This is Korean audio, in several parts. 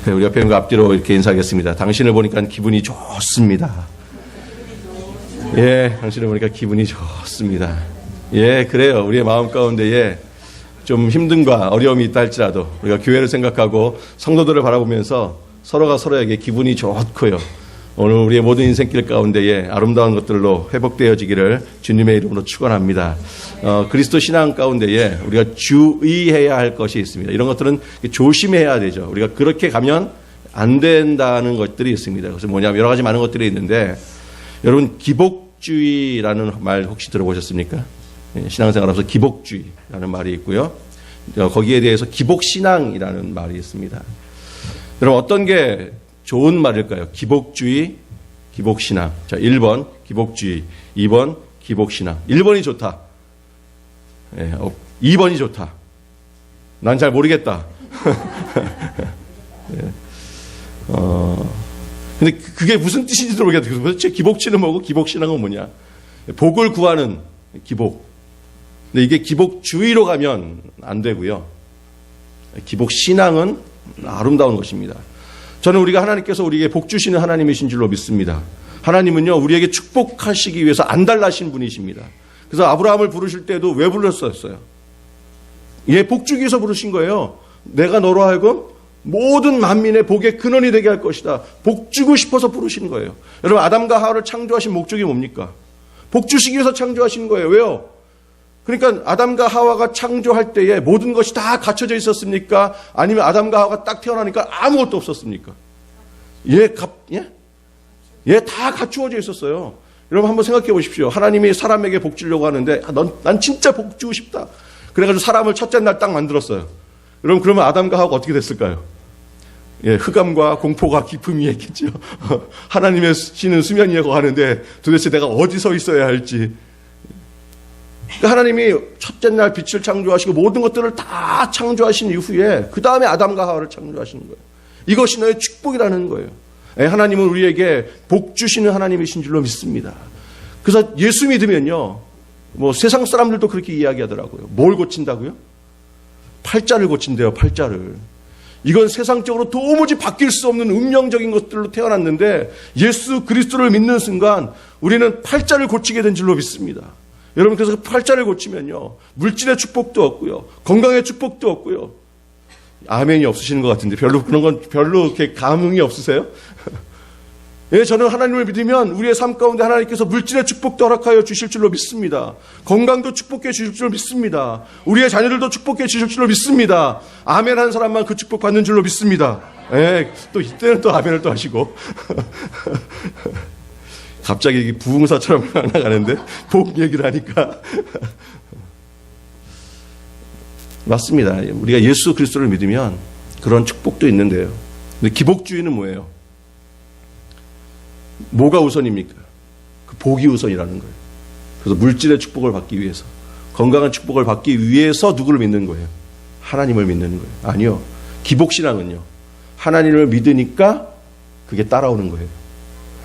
우리 옆에 있는 거 앞뒤로 이렇게 인사하겠습니다. 당신을 보니까 기분이 좋습니다. 예, 당신을 보니까 기분이 좋습니다. 예, 그래요. 우리의 마음 가운데에 좀 힘듦과 어려움이 있다 할지라도 우리가 교회를 생각하고 성도들을 바라보면서 서로가 서로에게 기분이 좋고요. 오늘 우리의 모든 인생길 가운데에 아름다운 것들로 회복되어지기를 주님의 이름으로 축원합니다. 그리스도 신앙 가운데에 우리가 주의해야 할 것이 있습니다. 이런 것들은 조심해야 되죠. 우리가 그렇게 가면 안 된다는 것들이 있습니다. 그래서 뭐냐면 여러 가지 많은 것들이 있는데 여러분 기복주의라는 말 혹시 들어보셨습니까? 신앙생활하면서 기복주의라는 말이 있고요. 거기에 대해서 기복신앙이라는 말이 있습니다. 여러분 어떤 게 좋은 말일까요? 기복주의, 기복신앙. 자, 1번 기복주의, 2번 기복신앙. 1번이 좋다. 2번이 좋다. 난 잘 모르겠다. 근데 그게 무슨 뜻인지도 모르겠어요. 도대체 기복치는 뭐고 기복신앙은 뭐냐? 복을 구하는 기복. 근데 이게 기복주의로 가면 안 되고요. 기복신앙은 아름다운 것입니다. 저는 우리가 하나님께서 우리에게 복 주시는 하나님이신 줄로 믿습니다. 하나님은요, 우리에게 축복하시기 위해서 안달나신 분이십니다. 그래서 아브라함을 부르실 때도 왜 불렀었어요? 예, 복 주기 위해서 부르신 거예요. 내가 너로 하여금 모든 만민의 복의 근원이 되게 할 것이다. 복 주고 싶어서 부르신 거예요. 여러분, 아담과 하와를 창조하신 목적이 뭡니까? 복 주시기 위해서 창조하신 거예요. 왜요? 그러니까 아담과 하와가 창조할 때에 모든 것이 다 갖춰져 있었습니까? 아니면 아담과 하와가 딱 태어나니까 아무것도 없었습니까? 다 갖추어져 있었어요. 여러분 한번 생각해 보십시오. 하나님이 사람에게 복 주려고 하는데 난 진짜 복 주고 싶다. 그래가지고 사람을 첫째 날 딱 만들었어요. 여러분 그러면 아담과 하와가 어떻게 됐을까요? 예, 흑암과 공포가 기품이 했겠죠. 하나님의 신은 수면 위에 거하는데 도대체 내가 어디 서 있어야 할지. 그러니까 하나님이 첫째 날 빛을 창조하시고 모든 것들을 다 창조하신 이후에 그 다음에 아담과 하와를 창조하시는 거예요. 이것이 너의 축복이라는 거예요. 하나님은 우리에게 복 주시는 하나님이신 줄로 믿습니다. 그래서 예수 믿으면요, 세상 사람들도 그렇게 이야기하더라고요. 뭘 고친다고요? 팔자를 고친대요, 팔자를. 이건 세상적으로 도무지 바뀔 수 없는 운명적인 것들로 태어났는데 예수 그리스도를 믿는 순간 우리는 팔자를 고치게 된 줄로 믿습니다. 여러분 그래서 팔자를 고치면요, 물질의 축복도 없고요, 건강의 축복도 없고요. 아멘이 없으시는 것 같은데 그런 건 별로 이렇게 감흥이 없으세요? 예, 저는 하나님을 믿으면 우리의 삶 가운데 하나님께서 물질의 축복도 허락하여 주실 줄로 믿습니다. 건강도 축복해 주실 줄로 믿습니다. 우리의 자녀들도 축복해 주실 줄로 믿습니다. 아멘 하는 사람만 그 축복 받는 줄로 믿습니다. 예, 또 이때는 또 아멘을 또 하시고. 갑자기 부흥사처럼 나가는데 복 얘기를 하니까. 맞습니다. 우리가 예수 그리스도를 믿으면 그런 축복도 있는데요. 근데 기복주의는 뭐예요? 뭐가 우선입니까? 그 복이 우선이라는 거예요. 그래서 물질의 축복을 받기 위해서, 건강한 축복을 받기 위해서 누구를 믿는 거예요? 하나님을 믿는 거예요. 아니요. 기복신앙은요, 하나님을 믿으니까 그게 따라오는 거예요.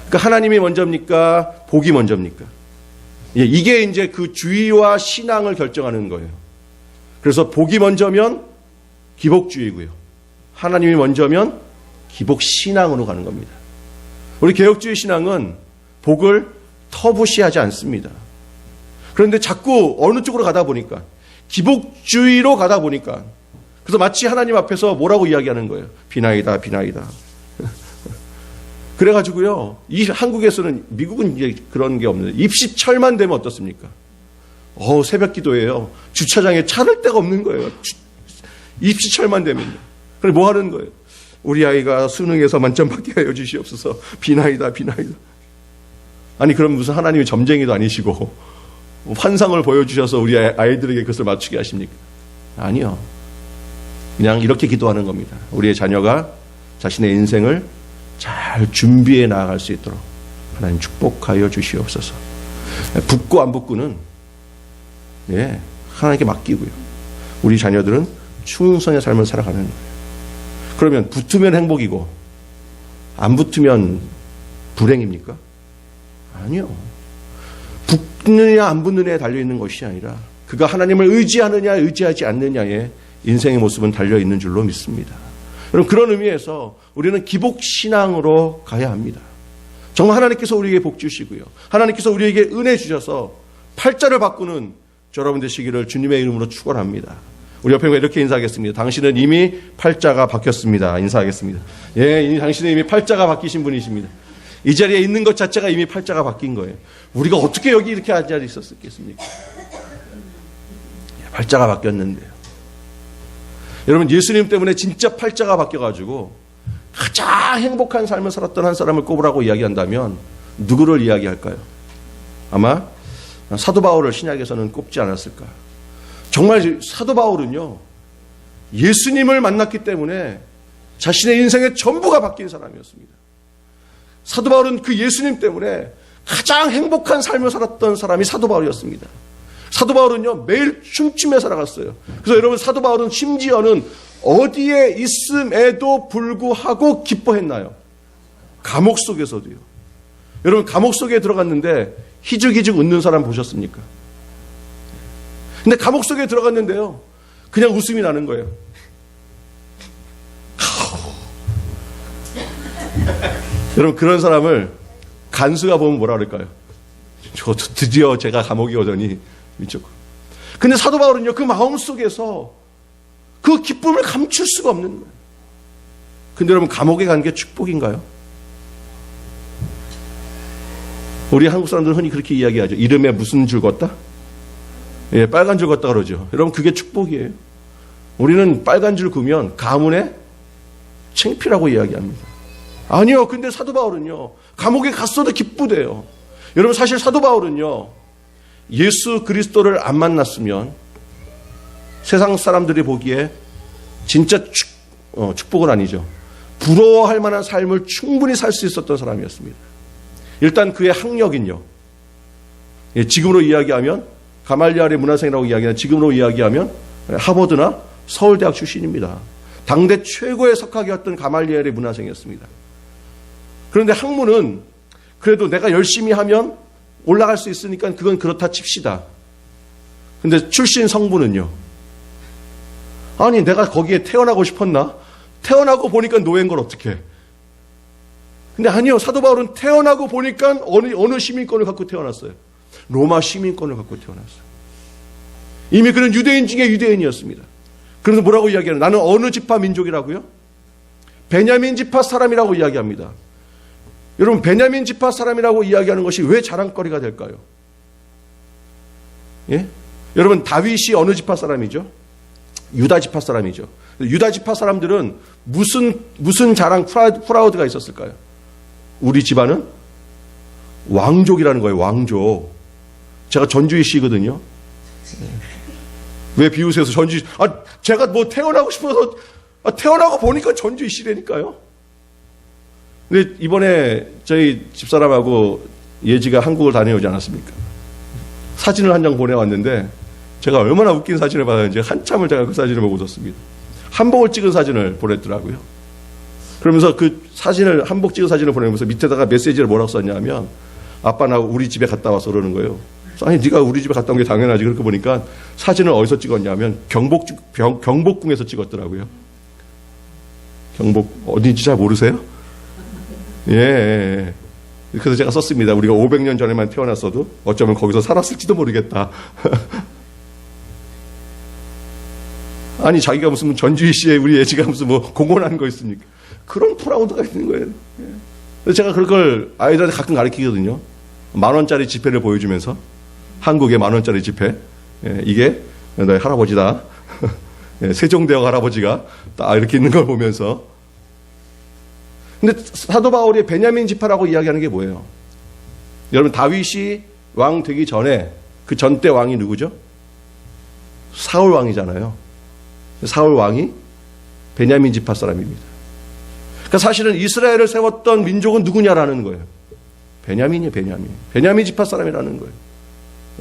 그러니까 하나님이 먼저입니까? 복이 먼저입니까? 이게 이제 그 주의와 신앙을 결정하는 거예요. 그래서 복이 먼저면 기복주의고요, 하나님이 먼저면 기복신앙으로 가는 겁니다. 우리 개혁주의 신앙은 복을 터부시하지 않습니다. 그런데 자꾸 어느 쪽으로 가다 보니까, 기복주의로 가다 보니까, 그래서 마치 하나님 앞에서 뭐라고 이야기하는 거예요? 비나이다, 비나이다. 그래가지고요, 이 한국에서는, 미국은 이제 그런 게 없는데, 입시철만 되면 어떻습니까? 새벽 기도예요. 주차장에 차를 데가 없는 거예요. 입시철만 되면요. 그럼 뭐 하는 거예요? 우리 아이가 수능에서 만점 받게 하여 주시옵소서. 비나이다, 비나이다. 아니, 그럼 무슨 하나님이 점쟁이도 아니시고 환상을 보여주셔서 우리 아이들에게 그것을 맞추게 하십니까? 아니요. 그냥 이렇게 기도하는 겁니다. 우리의 자녀가 자신의 인생을 잘 준비해 나아갈 수 있도록 하나님 축복하여 주시옵소서. 붙고 안 붙고는 하나님께 맡기고요, 우리 자녀들은 충성의 삶을 살아가는 거예요. 그러면 붙으면 행복이고 안 붙으면 불행입니까? 아니요. 붙느냐 안 붙느냐에 달려있는 것이 아니라 그가 하나님을 의지하느냐 의지하지 않느냐에 인생의 모습은 달려있는 줄로 믿습니다. 여러분, 그런 의미에서 우리는 기복신앙으로 가야 합니다. 정말 하나님께서 우리에게 복 주시고요. 하나님께서 우리에게 은혜 주셔서 팔자를 바꾸는 여러분 되시기를 주님의 이름으로 축원합니다. 우리 옆에 이렇게 인사하겠습니다. 당신은 이미 팔자가 바뀌었습니다. 인사하겠습니다. 예, 당신은 이미 팔자가 바뀌신 분이십니다. 이 자리에 있는 것 자체가 이미 팔자가 바뀐 거예요. 우리가 어떻게 여기 이렇게 앉아 있었겠습니까? 팔자가 바뀌었는데요. 여러분, 예수님 때문에 진짜 팔자가 바뀌어가지고 가장 행복한 삶을 살았던 한 사람을 꼽으라고 이야기한다면 누구를 이야기할까요? 아마 사도 바울을 신약에서는 꼽지 않았을까. 정말 사도 바울은요, 예수님을 만났기 때문에 자신의 인생의 전부가 바뀐 사람이었습니다. 사도 바울은 그 예수님 때문에 가장 행복한 삶을 살았던 사람이 사도 바울이었습니다. 사도 바울은요, 매일 춤추며 살아갔어요. 그래서 여러분, 사도 바울은 심지어는 어디에 있음에도 불구하고 기뻐했나요? 감옥 속에서도요. 여러분, 감옥 속에 들어갔는데 희죽희죽 웃는 사람 보셨습니까? 근데 감옥 속에 들어갔는데요, 그냥 웃음이 나는 거예요. 여러분, 그런 사람을 간수가 보면 뭐라 그럴까요? 드디어 제가 감옥에 오더니 미쳤고. 근데 사도 바울은요, 그 마음 속에서 그 기쁨을 감출 수가 없는 거예요. 근데 여러분, 감옥에 간 게 축복인가요? 우리 한국 사람들은 흔히 그렇게 이야기하죠. 이름에 무슨 줄 걷다? 예, 빨간 줄 걷다 그러죠. 여러분, 그게 축복이에요. 우리는 빨간 줄 그으면 가문의 창피라고 이야기합니다. 아니요. 근데 사도 바울은요, 감옥에 갔어도 기쁘대요. 여러분, 사실 사도 바울은요, 예수 그리스도를 안 만났으면 세상 사람들이 보기에 진짜 축복은 아니죠. 부러워할 만한 삶을 충분히 살 수 있었던 사람이었습니다. 일단 그의 학력은요, 지금으로 이야기하면 가말리알의 문화생이라고 이야기하는 지금으로 이야기하면 하버드나 서울대학 출신입니다. 당대 최고의 석학이었던 가말리알의 문화생이었습니다. 그런데 학문은 그래도 내가 열심히 하면 올라갈 수 있으니까 그건 그렇다 칩시다. 근데 출신 성분은요, 아니 내가 거기에 태어나고 싶었나? 태어나고 보니까 노예인 걸 어떡해. 근데 아니요, 사도 바울은 태어나고 보니까 어느 시민권을 갖고 태어났어요. 로마 시민권을 갖고 태어났어요. 이미 그는 유대인 중에 유대인이었습니다. 그래서 뭐라고 이야기하는? 나는 어느 지파 민족이라고요? 베냐민 지파 사람이라고 이야기합니다. 여러분, 베냐민 지파 사람이라고 이야기하는 것이 왜 자랑거리가 될까요? 예? 여러분, 다윗이 어느 지파 사람이죠? 유다 지파 사람이죠. 유다 지파 사람들은 무슨 자랑, 프라우드가 있었을까요? 우리 집안은 왕족이라는 거예요. 왕족. 제가 전주희 씨거든요. 왜 비웃어서 전주희? 제가 뭐 태어나고 싶어서 태어나고 보니까 전주희 씨라니까요. 근데 이번에 저희 집사람하고 예지가 한국을 다녀오지 않았습니까? 사진을 한 장 보내왔는데 제가 얼마나 웃긴 사진을 받았는지 한참을 제가 그 사진을 보고 웃었습니다. 한복을 찍은 사진을 보냈더라고요. 그러면서 그 사진을, 한복 찍은 사진을 보내면서 밑에다가 메시지를 뭐라고 썼냐면, 아빠 나 우리 집에 갔다 와서 그러는 거예요. 아니 네가 우리 집에 갔다 온 게 당연하지. 그렇게 보니까 사진을 어디서 찍었냐면 경복궁에서 찍었더라고요. 경복 어딘지 잘 모르세요? 예. 그래서 제가 썼습니다. 우리가 500년 전에만 태어났어도 어쩌면 거기서 살았을지도 모르겠다. 아니 자기가 무슨 전주희 씨의 우리 예지가 무슨 뭐 공헌한 거 있습니까? 그런 프라우드가 있는 거예요. 그래서 제가 그걸 아이들한테 가끔 가르치거든요. 10,000원짜리 지폐를 보여주면서, 한국의 10,000원짜리 지폐, 이게 너의 할아버지다. 세종대왕 할아버지가 딱 이렇게 있는 걸 보면서. 근데 사도 바울이 베냐민 지파라고 이야기하는 게 뭐예요? 여러분, 다윗이 왕 되기 전에 그 전때 왕이 누구죠? 사울 왕이잖아요. 사울 왕이 베냐민 지파 사람입니다. 그러니까 사실은 이스라엘을 세웠던 민족은 누구냐라는 거예요. 베냐민이에요, 베냐민. 베냐민 지파 사람이라는 거예요.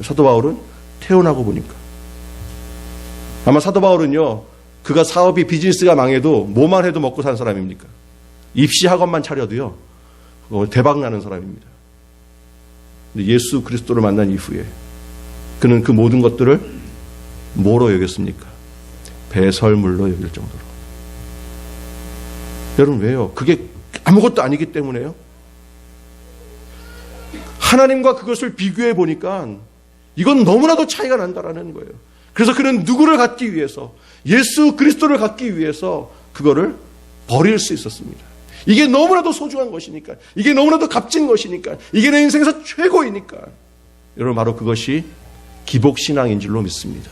사도 바울은 태어나고 보니까. 아마 사도 바울은요, 그가 사업이 비즈니스가 망해도 뭐만 해도 먹고 산 사람입니까? 입시 학원만 차려도요, 대박 나는 사람입니다. 근데 예수 그리스도를 만난 이후에 그는 그 모든 것들을 뭐로 여겼습니까? 배설물로 여길 정도로. 여러분 왜요? 그게 아무것도 아니기 때문에요. 하나님과 그것을 비교해 보니까 이건 너무나도 차이가 난다라는 거예요. 그래서 그는 누구를 갖기 위해서, 예수 그리스도를 갖기 위해서 그거를 버릴 수 있었습니다. 이게 너무나도 소중한 것이니까, 이게 너무나도 값진 것이니까, 이게 내 인생에서 최고이니까. 여러분 바로 그것이 기복신앙인 줄로 믿습니다.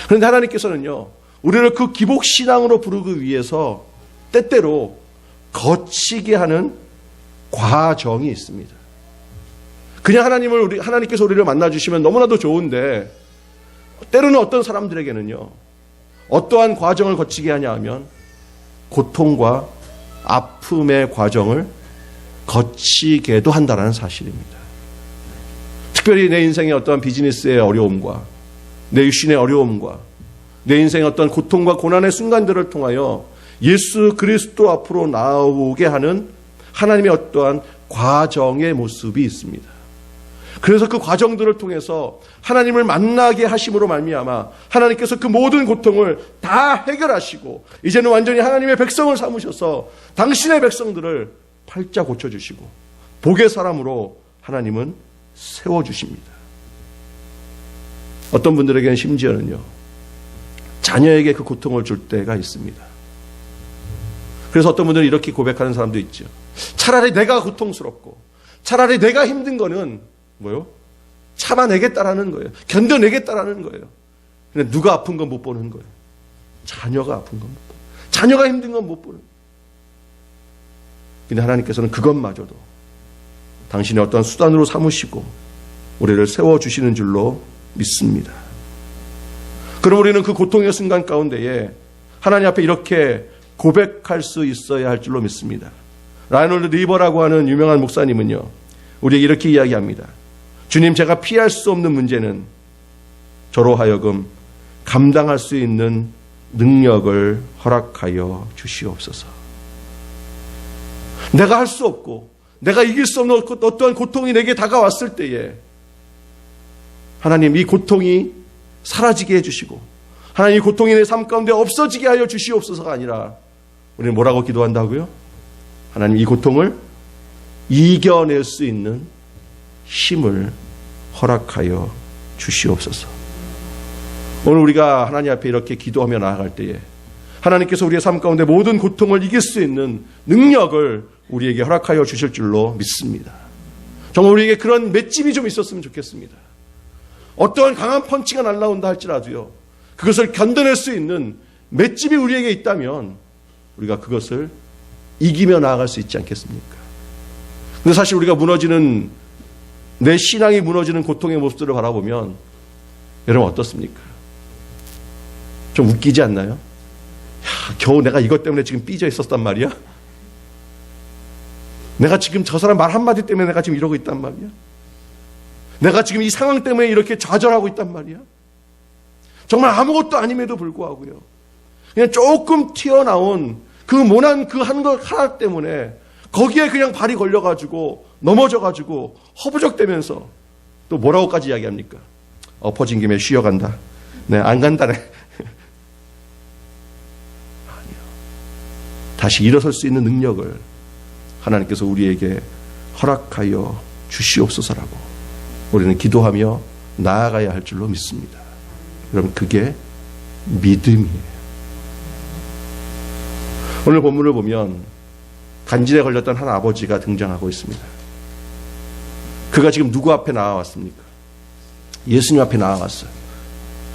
그런데 하나님께서는요, 우리를 그 기복신앙으로 부르기 위해서 때때로 거치게 하는 과정이 있습니다. 그냥 하나님께서 우리를 만나주시면 너무나도 좋은데, 때로는 어떤 사람들에게는요, 어떠한 과정을 거치게 하냐 하면 고통과 아픔의 과정을 거치게도 한다는 사실입니다. 특별히 내 인생의 어떠한 비즈니스의 어려움과 내 육신의 어려움과 내 인생의 어떤 고통과 고난의 순간들을 통하여 예수 그리스도 앞으로 나오게 하는 하나님의 어떠한 과정의 모습이 있습니다. 그래서 그 과정들을 통해서 하나님을 만나게 하심으로 말미암아 하나님께서 그 모든 고통을 다 해결하시고 이제는 완전히 하나님의 백성을 삼으셔서 당신의 백성들을 팔자 고쳐주시고 복의 사람으로 하나님은 세워주십니다. 어떤 분들에게는 심지어는요, 자녀에게 그 고통을 줄 때가 있습니다. 그래서 어떤 분들은 이렇게 고백하는 사람도 있죠. 차라리 내가 고통스럽고 차라리 내가 힘든 거는 뭐요? 참아내겠다라는 거예요. 견뎌내겠다라는 거예요. 근데 누가 아픈 건 못 보는 거예요. 자녀가 아픈 건 못 보는 거예요. 자녀가 힘든 건 못 보는 거예요. 근데 하나님께서는 그것마저도 당신의 어떤 수단으로 삼으시고 우리를 세워주시는 줄로 믿습니다. 그럼 우리는 그 고통의 순간 가운데에 하나님 앞에 이렇게 고백할 수 있어야 할 줄로 믿습니다. 라이놀드 리버라고 하는 유명한 목사님은요, 우리에게 이렇게 이야기합니다. 주님, 제가 피할 수 없는 문제는 저로 하여금 감당할 수 있는 능력을 허락하여 주시옵소서. 내가 할 수 없고 내가 이길 수 없는 어떠한 고통이 내게 다가왔을 때에 하나님 이 고통이 사라지게 해주시고 하나님 이 고통이 내 삶 가운데 없어지게 하여 주시옵소서가 아니라 우리는 뭐라고 기도한다고요? 하나님 이 고통을 이겨낼 수 있는 힘을 허락하여 주시옵소서. 오늘 우리가 하나님 앞에 이렇게 기도하며 나아갈 때에 하나님께서 우리의 삶 가운데 모든 고통을 이길 수 있는 능력을 우리에게 허락하여 주실 줄로 믿습니다. 정말 우리에게 그런 맷집이 좀 있었으면 좋겠습니다. 어떠한 강한 펀치가 날라온다 할지라도요, 그것을 견뎌낼 수 있는 맷집이 우리에게 있다면 우리가 그것을 이기며 나아갈 수 있지 않겠습니까? 근데 사실 우리가 무너지는, 내 신앙이 무너지는 고통의 모습들을 바라보면 여러분 어떻습니까? 좀 웃기지 않나요? 야, 겨우 내가 이것 때문에 지금 삐져 있었단 말이야? 내가 지금 저 사람 말 한마디 때문에 내가 지금 이러고 있단 말이야? 내가 지금 이 상황 때문에 이렇게 좌절하고 있단 말이야? 정말 아무것도 아님에도 불구하고요, 그냥 조금 튀어나온 그 모난 그 한 것 하나 때문에 거기에 그냥 발이 걸려가지고 넘어져가지고 허부적대면서 또 뭐라고까지 이야기합니까? 엎어진 김에 쉬어간다. 네, 안 간다네. 아니요. 다시 일어설 수 있는 능력을 하나님께서 우리에게 허락하여 주시옵소서라고 우리는 기도하며 나아가야 할 줄로 믿습니다. 여러분 그게 믿음이에요. 오늘 본문을 보면 간질에 걸렸던 한 아버지가 등장하고 있습니다. 그가 지금 누구 앞에 나와왔습니까? 예수님 앞에 나와왔어요.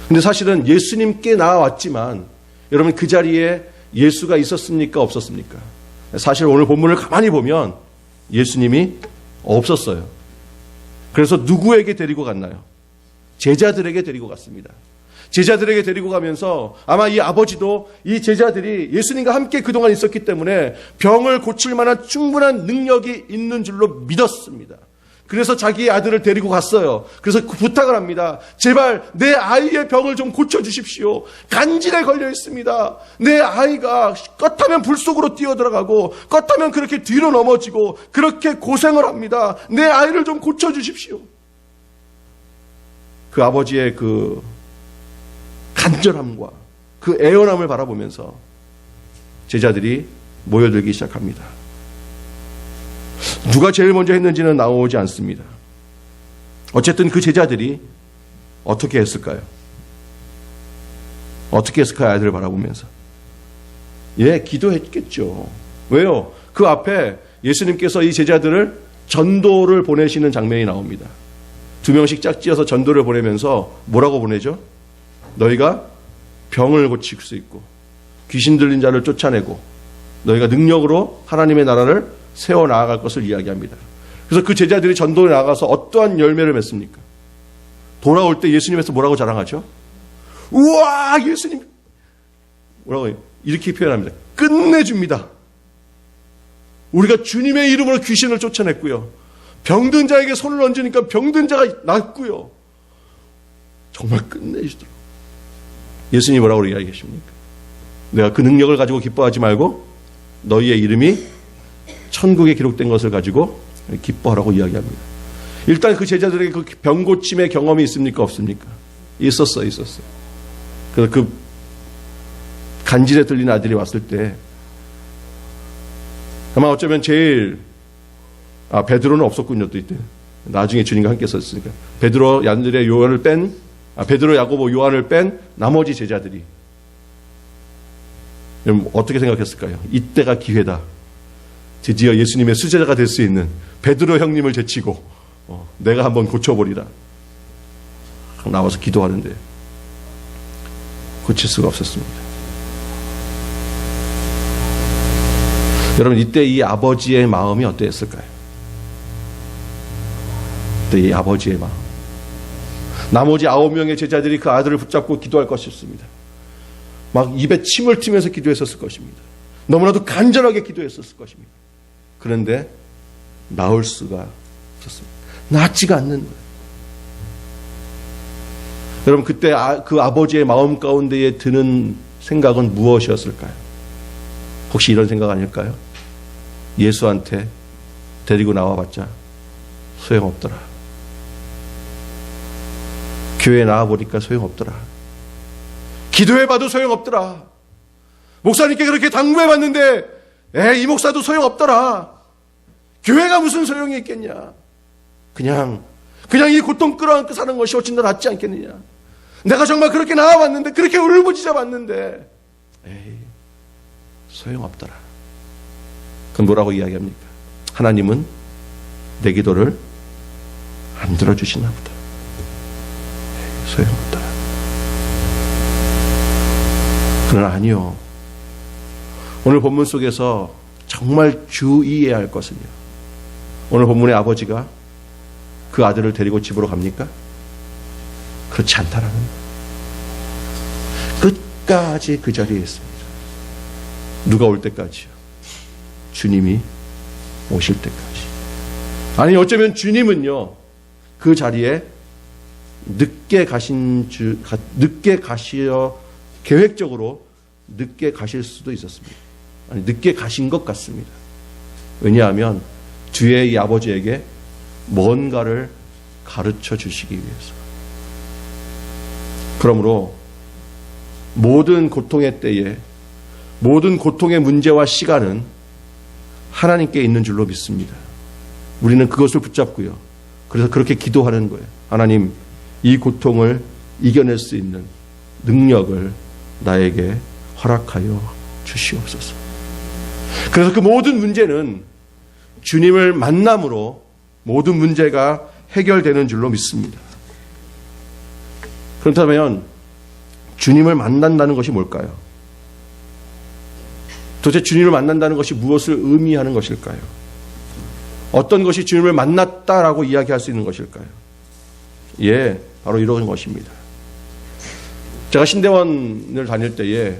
근데 사실은 예수님께 나와왔지만 여러분 그 자리에 예수가 있었습니까? 없었습니까? 사실 오늘 본문을 가만히 보면 예수님이 없었어요. 그래서 누구에게 데리고 갔나요? 제자들에게 데리고 갔습니다. 제자들에게 데리고 가면서 아마 이 아버지도 이 제자들이 예수님과 함께 그동안 있었기 때문에 병을 고칠 만한 충분한 능력이 있는 줄로 믿었습니다. 그래서 자기의 아들을 데리고 갔어요. 그래서 부탁을 합니다. 제발 내 아이의 병을 좀 고쳐주십시오. 간질에 걸려 있습니다. 내 아이가 껐하면 불 속으로 뛰어들어가고 껐하면 그렇게 뒤로 넘어지고 그렇게 고생을 합니다. 내 아이를 좀 고쳐주십시오. 그 아버지의 그 간절함과 그 애원함을 바라보면서 제자들이 모여들기 시작합니다. 누가 제일 먼저 했는지는 나오지 않습니다. 어쨌든 그 제자들이 어떻게 했을까요? 어떻게 했을까요? 아이들을 바라보면서. 기도했겠죠. 왜요? 그 앞에 예수님께서 이 제자들을 전도를 보내시는 장면이 나옵니다. 2명씩 짝지어서 전도를 보내면서 뭐라고 보내죠? 너희가 병을 고칠 수 있고 귀신 들린 자를 쫓아내고 너희가 능력으로 하나님의 나라를 세워 나아갈 것을 이야기합니다. 그래서 그 제자들이 전도에 나가서 어떠한 열매를 맺습니까? 돌아올 때 예수님에서 뭐라고 자랑하죠? 우와, 예수님! 뭐라고 해요? 이렇게 표현합니다. 끝내줍니다. 우리가 주님의 이름으로 귀신을 쫓아냈고요. 병든 자에게 손을 얹으니까 병든 자가 낫고요. 정말 끝내주더라고요. 예수님이 뭐라고 이야기하십니까? 내가 그 능력을 가지고 기뻐하지 말고 너희의 이름이 천국에 기록된 것을 가지고 기뻐하라고 이야기합니다. 일단 그 제자들에게 그 병고침의 경험이 있습니까? 없습니까? 있었어요. 그래서 그 간질에 들린 아들이 왔을 때 아마 어쩌면 제일 베드로는 없었군요. 또 이때 나중에 주님과 함께 있었으니까 베드로, 얀드레, 요한을 뺀 베드로, 야고보, 요한을 뺀 나머지 제자들이 어떻게 생각했을까요? 이때가 기회다. 드디어 예수님의 수제자가 될 수 있는 베드로 형님을 제치고 내가 한번 고쳐버리라. 나와서 기도하는데 고칠 수가 없었습니다. 여러분, 이때 이 아버지의 마음이 어땠을까요? 이때 이 아버지의 마음. 나머지 9명의 제자들이 그 아들을 붙잡고 기도할 것이었습니다. 막 입에 침을 튀면서 기도했었을 것입니다. 너무나도 간절하게 기도했었을 것입니다. 그런데 나을 수가 없었습니다. 낫지가 않는 거예요. 여러분, 그때 그 아버지의 마음 가운데에 드는 생각은 무엇이었을까요? 혹시 이런 생각 아닐까요? 예수한테 데리고 나와봤자 소용없더라. 교회에 나와보니까 소용없더라. 기도해봐도 소용없더라. 목사님께 그렇게 당부해봤는데 이 목사도 소용없더라. 교회가 무슨 소용이 있겠냐. 그냥 이 고통 끌어안고 사는 것이 훨씬 더 낫지 않겠느냐. 내가 정말 그렇게 나와봤는데, 그렇게 울부짖어 봤는데 소용없더라. 그럼 뭐라고 이야기합니까? 하나님은 내 기도를 안 들어주시나 보다. 소용없더라. 그러나 아니요. 오늘 본문 속에서 정말 주의해야 할 것은요, 오늘 본문의 아버지가 그 아들을 데리고 집으로 갑니까? 그렇지 않다라는 거예요. 끝까지 그 자리에 있습니다. 누가 올 때까지요? 주님이 오실 때까지. 아니, 어쩌면 주님은요, 그 자리에 늦게 가시어 계획적으로 늦게 가실 수도 있었습니다. 아니, 늦게 가신 것 같습니다. 왜냐하면 뒤에 이 아버지에게 뭔가를 가르쳐 주시기 위해서. 그러므로 모든 고통의 때에, 모든 고통의 문제와 시간은 하나님께 있는 줄로 믿습니다. 우리는 그것을 붙잡고요. 그래서 그렇게 기도하는 거예요. 하나님, 이 고통을 이겨낼 수 있는 능력을 나에게 허락하여 주시옵소서. 그래서 그 모든 문제는 주님을 만남으로 모든 문제가 해결되는 줄로 믿습니다. 그렇다면 주님을 만난다는 것이 뭘까요? 도대체 주님을 만난다는 것이 무엇을 의미하는 것일까요? 어떤 것이 주님을 만났다라고 이야기할 수 있는 것일까요? 바로 이런 것입니다. 제가 신대원을 다닐 때에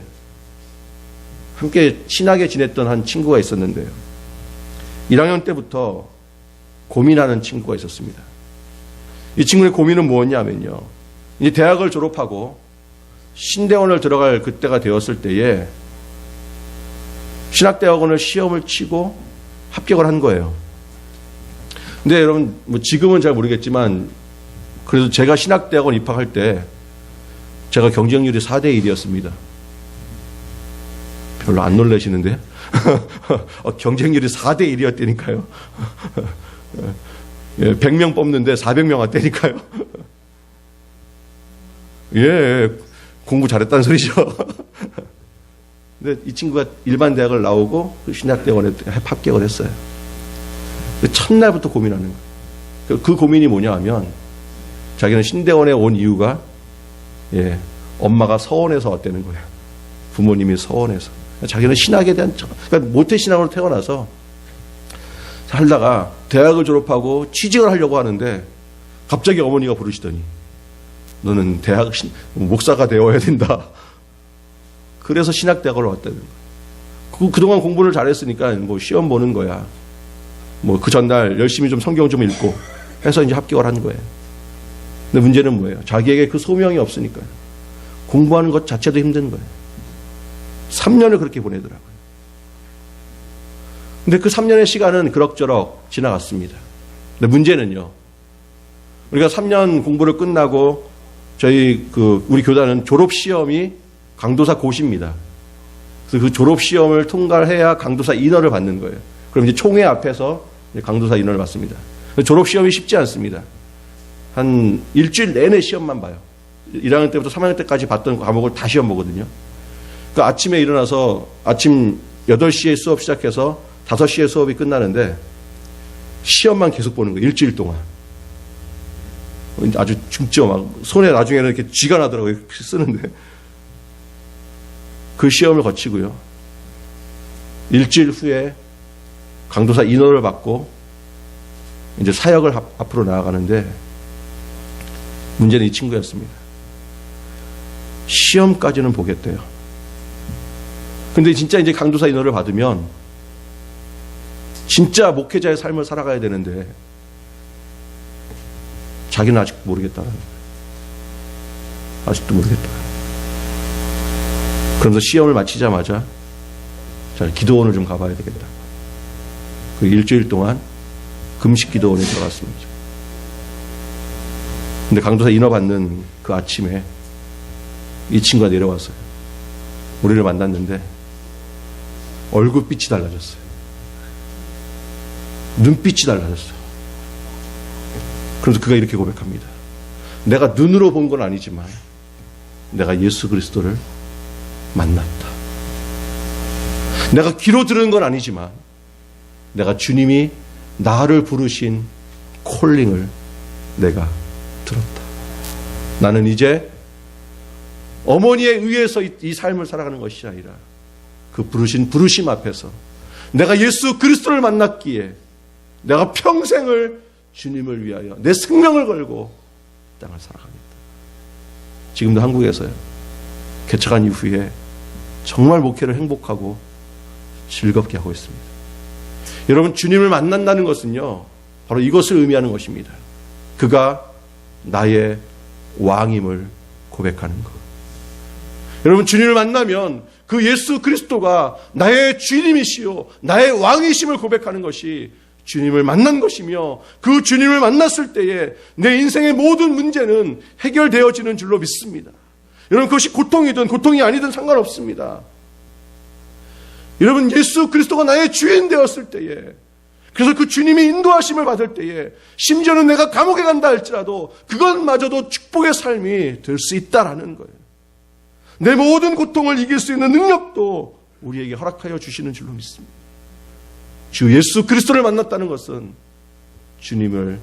함께 친하게 지냈던 한 친구가 있었는데요. 1학년 때부터 고민하는 친구가 있었습니다. 이 친구의 고민은 뭐였냐면요, 이제 대학을 졸업하고 신대원을 들어갈 그때가 되었을 때에 신학대학원을 시험을 치고 합격을 한 거예요. 근데 여러분, 지금은 잘 모르겠지만 그래도 제가 신학대학원 입학할 때 제가 경쟁률이 4대 1이었습니다. 별로 안 놀라시는데 경쟁률이 4대 1이었다니까요. 100명 뽑는데 400명 왔다니까요. 예, 공부 잘했다는 소리죠. 근데 이 친구가 일반 대학을 나오고 신약대원에 합격을 했어요. 첫날부터 고민하는 거예요. 그 고민이 뭐냐 하면 자기는 신대원에 온 이유가 엄마가 서원에서 왔다는 거예요. 부모님이 서원에서. 자기는 신학에 대한 그러니까 모태신앙으로 태어나서 살다가 대학을 졸업하고 취직을 하려고 하는데 갑자기 어머니가 부르시더니 너는 목사가 되어야 된다. 그래서 신학대학을 왔다는 거예요. 그동안 공부를 잘했으니까 뭐 시험 보는 거야. 뭐 그 전날 열심히 좀 성경 좀 읽고 해서 이제 합격을 한 거예요. 근데 문제는 뭐예요? 자기에게 그 소명이 없으니까요. 공부하는 것 자체도 힘든 거예요. 3년을 그렇게 보내더라고요. 근데 그 3년의 시간은 그럭저럭 지나갔습니다. 근데 문제는요. 우리가 3년 공부를 끝나고 우리 교단은 졸업시험이 강도사 고시입니다. 그래서 그 졸업시험을 통과를 해야 강도사 인허를 받는 거예요. 그럼 이제 총회 앞에서 강도사 인허를 받습니다. 졸업시험이 쉽지 않습니다. 한 일주일 내내 시험만 봐요. 1학년 때부터 3학년 때까지 봤던 과목을 다 시험 보거든요. 그 아침에 일어나서 아침 8시에 수업 시작해서 5시에 수업이 끝나는데 시험만 계속 보는 거예요. 일주일 동안. 아주 죽죠. 막 손에 나중에는 이렇게 쥐가 나더라고요. 쓰는데. 그 시험을 거치고요. 일주일 후에 강도사 인허를 받고 이제 사역을 앞으로 나아가는데 문제는 이 친구였습니다. 시험까지는 보겠대요. 근데 진짜 이제 강도사 인허를 받으면 진짜 목회자의 삶을 살아가야 되는데 자기는 아직 모르겠다는 거예요. 아직도 모르겠다. 그러면서 시험을 마치자마자 자, 기도원을 좀 가봐야 되겠다. 그 일주일 동안 금식 기도원에 들어갔습니다. 근데 강도사 인허 받는 그 아침에 이 친구가 내려왔어요. 우리를 만났는데 얼굴빛이 달라졌어요. 눈빛이 달라졌어요. 그래서 그가 이렇게 고백합니다. 내가 눈으로 본 건 아니지만 내가 예수 그리스도를 만났다. 내가 귀로 들은 건 아니지만 내가 주님이 나를 부르신 콜링을 내가 들었다. 나는 이제 어머니에 의해서 이 삶을 살아가는 것이 아니라 그 부르심 앞에서 내가 예수 그리스도를 만났기에 내가 평생을 주님을 위하여 내 생명을 걸고 땅을 살아갑니다. 지금도 한국에서요. 개척한 이후에 정말 목회를 행복하고 즐겁게 하고 있습니다. 여러분, 주님을 만난다는 것은요, 바로 이것을 의미하는 것입니다. 그가 나의 왕임을 고백하는 것. 여러분, 주님을 만나면 그 예수 그리스도가 나의 주님이시요 나의 왕이심을 고백하는 것이 주님을 만난 것이며, 그 주님을 만났을 때에 내 인생의 모든 문제는 해결되어지는 줄로 믿습니다. 여러분, 그것이 고통이든 고통이 아니든 상관없습니다. 여러분, 예수 그리스도가 나의 주인 되었을 때에, 그래서 그 주님이 인도하심을 받을 때에, 심지어는 내가 감옥에 간다 할지라도 그것마저도 축복의 삶이 될 수 있다라는 거예요. 내 모든 고통을 이길 수 있는 능력도 우리에게 허락하여 주시는 줄로 믿습니다. 주 예수 그리스도를 만났다는 것은 주님을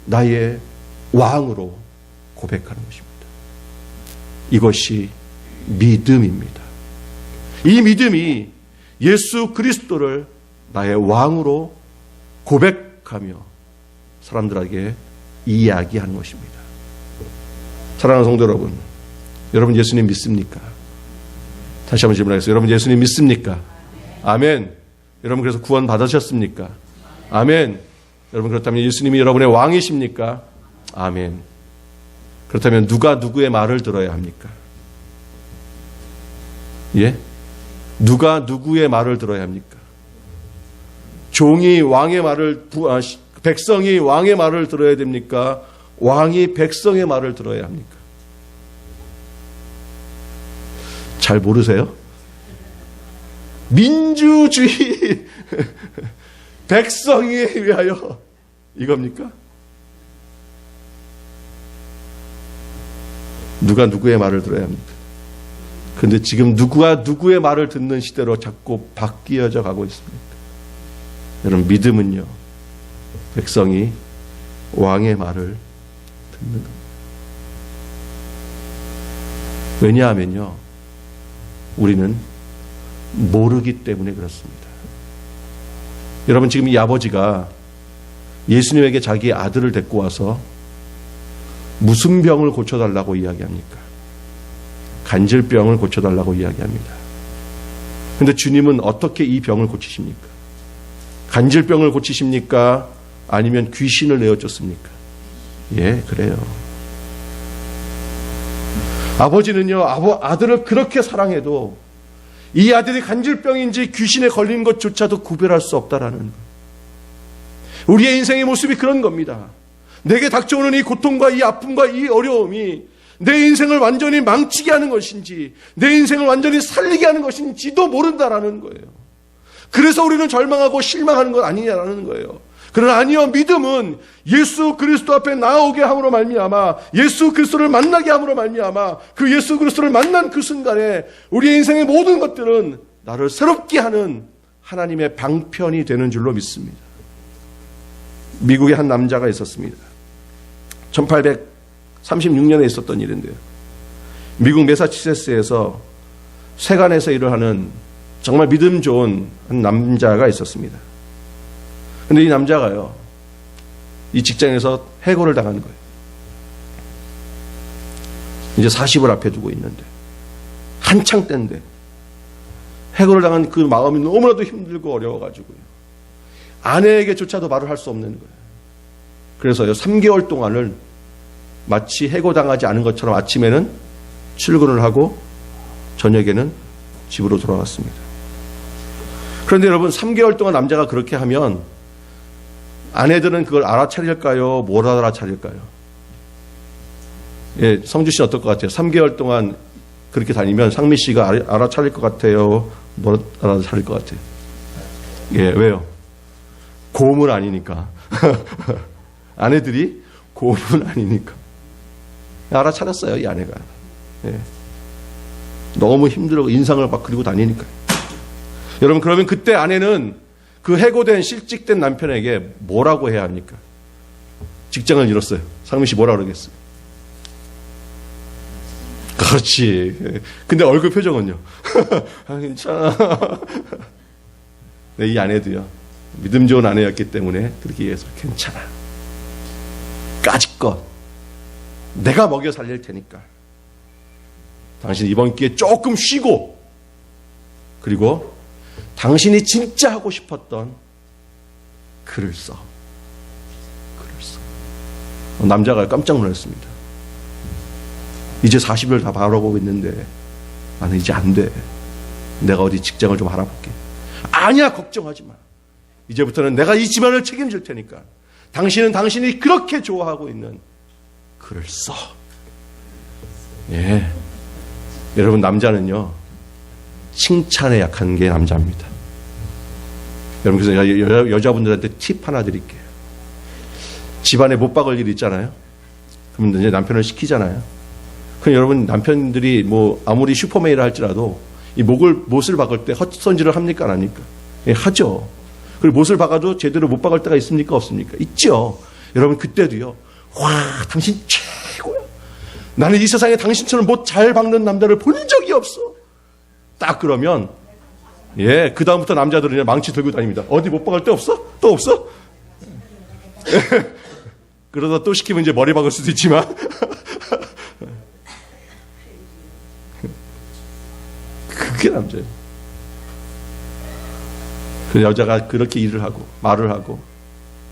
나의 왕으로 고백하는 것입니다. 이것이 믿음입니다. 이 믿음이 예수 그리스도를 나의 왕으로 고백하며 사람들에게 이야기하는 것입니다. 사랑하는 성도 여러분, 여러분 예수님 믿습니까? 다시 한번 질문하겠습니다. 여러분 예수님 믿습니까? 아멘. 여러분 그래서 구원 받으셨습니까? 아멘. 여러분 그렇다면 예수님이 여러분의 왕이십니까? 아멘. 그렇다면 누가 누구의 말을 들어야 합니까? 예? 누가 누구의 말을 들어야 합니까? 종이 왕의 말을, 백성이 왕의 말을 들어야 됩니까? 왕이 백성의 말을 들어야 합니까? 잘 모르세요? 민주주의 백성에 위하여 이겁니까? 누가 누구의 말을 들어야 합니까? 그런데 지금 누구가 누구의 말을 듣는 시대로 자꾸 바뀌어져 가고 있습니다. 여러분, 믿음은요, 백성이 왕의 말을 듣는 겁니다. 왜냐하면요, 우리는 모르기 때문에 그렇습니다. 여러분, 지금 이 아버지가 예수님에게 자기 아들을 데리고 와서 무슨 병을 고쳐달라고 이야기합니까? 간질병을 고쳐달라고 이야기합니다. 그런데 주님은 어떻게 이 병을 고치십니까? 간질병을 고치십니까? 아니면 귀신을 내어쫓습니까? 예, 그래요. 아버지는요, 아들을 그렇게 사랑해도 이 아들이 간질병인지 귀신에 걸린 것조차도 구별할 수 없다라는 것. 우리의 인생의 모습이 그런 겁니다. 내게 닥쳐오는 이 고통과 이 아픔과 이 어려움이 내 인생을 완전히 망치게 하는 것인지 내 인생을 완전히 살리게 하는 것인지도 모른다라는 거예요. 그래서 우리는 절망하고 실망하는 것 아니냐라는 거예요. 그러나 아니요, 믿음은 예수 그리스도 앞에 나오게 함으로 말미암아, 예수 그리스도를 만나게 함으로 말미암아, 그 예수 그리스도를 만난 그 순간에 우리의 인생의 모든 것들은 나를 새롭게 하는 하나님의 방편이 되는 줄로 믿습니다. 미국에 한 남자가 있었습니다. 1836년에 있었던 일인데요. 미국 매사추세츠에서 세관에서 일을 하는 정말 믿음 좋은 한 남자가 있었습니다. 근데 이 남자가요, 이 직장에서 해고를 당한 거예요. 이제 40을 앞에 두고 있는데, 한창 때인데, 해고를 당한 그 마음이 너무나도 힘들고 어려워가지고요. 아내에게조차도 말을 할 수 없는 거예요. 그래서요, 3개월 동안을 마치 해고당하지 않은 것처럼 아침에는 출근을 하고, 저녁에는 집으로 돌아왔습니다. 그런데 여러분, 3개월 동안 남자가 그렇게 하면, 아내들은 그걸 알아차릴까요? 뭘 알아차릴까요? 예, 성주 씨는 어떨 것 같아요? 3개월 동안 그렇게 다니면 상미 씨가 알아차릴 것 같아요? 뭘 알아차릴 것 같아요? 예, 왜요? 고음은 아니니까. 아내들이 고음은 아니니까. 알아차렸어요, 이 아내가. 예. 너무 힘들어 인상을 막 그리고 다니니까요. 여러분, 그러면 그때 아내는 그 해고된 실직된 남편에게 뭐라고 해야 합니까? 직장을 잃었어요. 상민 씨 뭐라 그러겠어요? 그렇지. 근데 얼굴 표정은요? 아, 괜찮아. 네, 이 아내도요, 믿음 좋은 아내였기 때문에 그렇게 얘기해서 괜찮아. 까짓것 내가 먹여 살릴 테니까 당신 이번 기회에 조금 쉬고, 그리고 당신이 진짜 하고 싶었던 글을 써. 남자가 깜짝 놀랐습니다. 이제 40을 다 바라보고 있는데 나는 이제 안 돼. 내가 어디 직장을 좀 알아볼게. 아니야, 걱정하지 마. 이제부터는 내가 이 집안을 책임질 테니까 당신은 당신이 그렇게 좋아하고 있는 글을 써. 예. 여러분, 남자는요, 칭찬에 약한 게 남자입니다. 여러분, 그래서 여자분들한테 팁 하나 드릴게요. 집안에 못 박을 일 있잖아요. 그럼 이제 남편을 시키잖아요. 그럼 여러분, 남편들이 뭐 아무리 슈퍼맨이라 할지라도 이 못을 박을 때 헛손질을 합니까, 안 합니까? 예, 하죠. 그리고 못을 박아도 제대로 못 박을 때가 있습니까, 없습니까? 있죠. 여러분, 그때도요, 와, 당신 최고야. 나는 이 세상에 당신처럼 못 잘 박는 남자를 본 적이 없어. 딱 그러면, 예, 그 다음부터 남자들은 망치 들고 다닙니다. 어디 못 박을 데 없어? 또 없어? 그러다 또 시키면 이제 머리 박을 수도 있지만. 그게 남자예요. 그 여자가 그렇게 일을 하고, 말을 하고,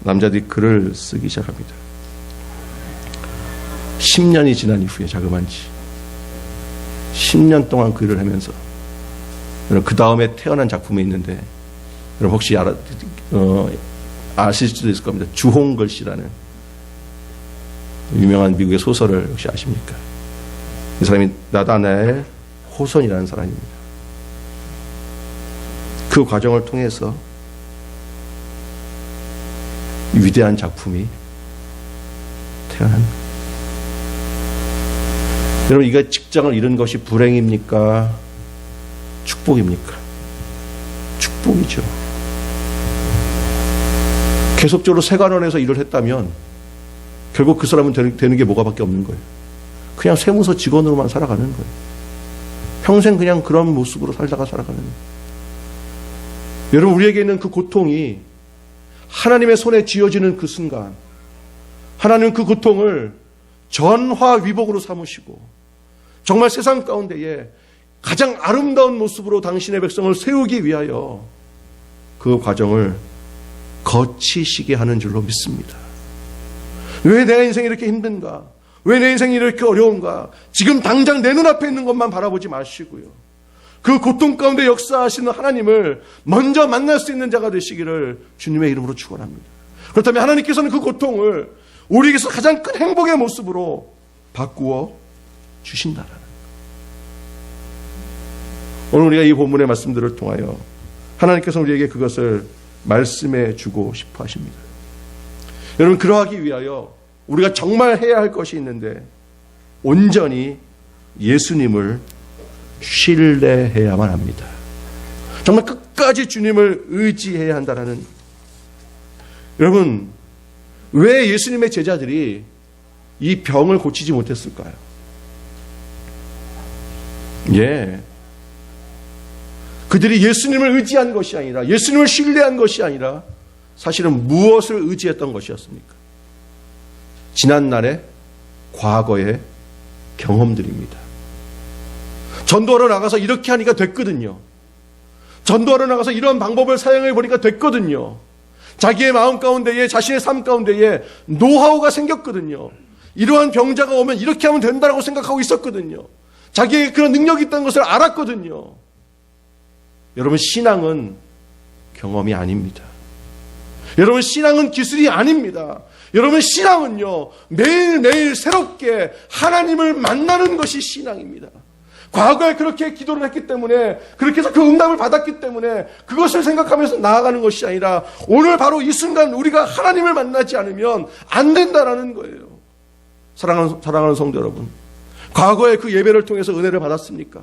남자들이 글을 쓰기 시작합니다. 10년이 지난 이후에 자그만치 10년 동안 글을 하면서, 그 다음에 태어난 작품이 있는데, 여러분 혹시 아실 수도 있을 겁니다. 주홍글 씨라는 유명한 미국의 소설을 혹시 아십니까? 이 사람이 나다나엘 호손이라는 사람입니다. 그 과정을 통해서 위대한 작품이 태어난. 여러분, 이가 직장을 잃은 것이 불행입니까? 축복입니까? 축복이죠. 계속적으로 세관원에서 일을 했다면 결국 그 사람은 되는 게 뭐가밖에 없는 거예요. 그냥 세무서 직원으로만 살아가는 거예요. 평생 그냥 그런 모습으로 살다가 살아가는 거예요. 여러분, 우리에게 있는 그 고통이 하나님의 손에 쥐어지는 그 순간, 하나님은 그 고통을 전화위복으로 삼으시고 정말 세상 가운데에 가장 아름다운 모습으로 당신의 백성을 세우기 위하여 그 과정을 거치시게 하는 줄로 믿습니다. 왜 내 인생이 이렇게 힘든가? 왜 내 인생이 이렇게 어려운가? 지금 당장 내 눈앞에 있는 것만 바라보지 마시고요. 그 고통 가운데 역사하시는 하나님을 먼저 만날 수 있는 자가 되시기를 주님의 이름으로 축원합니다. 그렇다면 하나님께서는 그 고통을 우리에게서 가장 큰 행복의 모습으로 바꾸어 주신다라는. 오늘 우리가 이 본문의 말씀들을 통하여 하나님께서 우리에게 그것을 말씀해 주고 싶어 하십니다. 여러분, 그러하기 위하여 우리가 정말 해야 할 것이 있는데 온전히 예수님을 신뢰해야만 합니다. 정말 끝까지 주님을 의지해야 한다는. 여러분, 왜 예수님의 제자들이 이 병을 고치지 못했을까요? 그들이 예수님을 의지한 것이 아니라, 예수님을 신뢰한 것이 아니라 사실은 무엇을 의지했던 것이었습니까? 지난날의 과거의 경험들입니다. 전도하러 나가서 이렇게 하니까 됐거든요. 전도하러 나가서 이런 방법을 사용해 보니까 됐거든요. 자기의 마음 가운데에, 자신의 삶 가운데에 노하우가 생겼거든요. 이러한 병자가 오면 이렇게 하면 된다고 생각하고 있었거든요. 자기에게 그런 능력이 있다는 것을 알았거든요. 여러분, 신앙은 경험이 아닙니다. 여러분, 신앙은 기술이 아닙니다. 여러분, 신앙은요, 매일매일 새롭게 하나님을 만나는 것이 신앙입니다. 과거에 그렇게 기도를 했기 때문에, 그렇게 해서 그 응답을 받았기 때문에 그것을 생각하면서 나아가는 것이 아니라 오늘 바로 이 순간 우리가 하나님을 만나지 않으면 안 된다라는 거예요. 사랑하는 성도 여러분, 과거에 그 예배를 통해서 은혜를 받았습니까?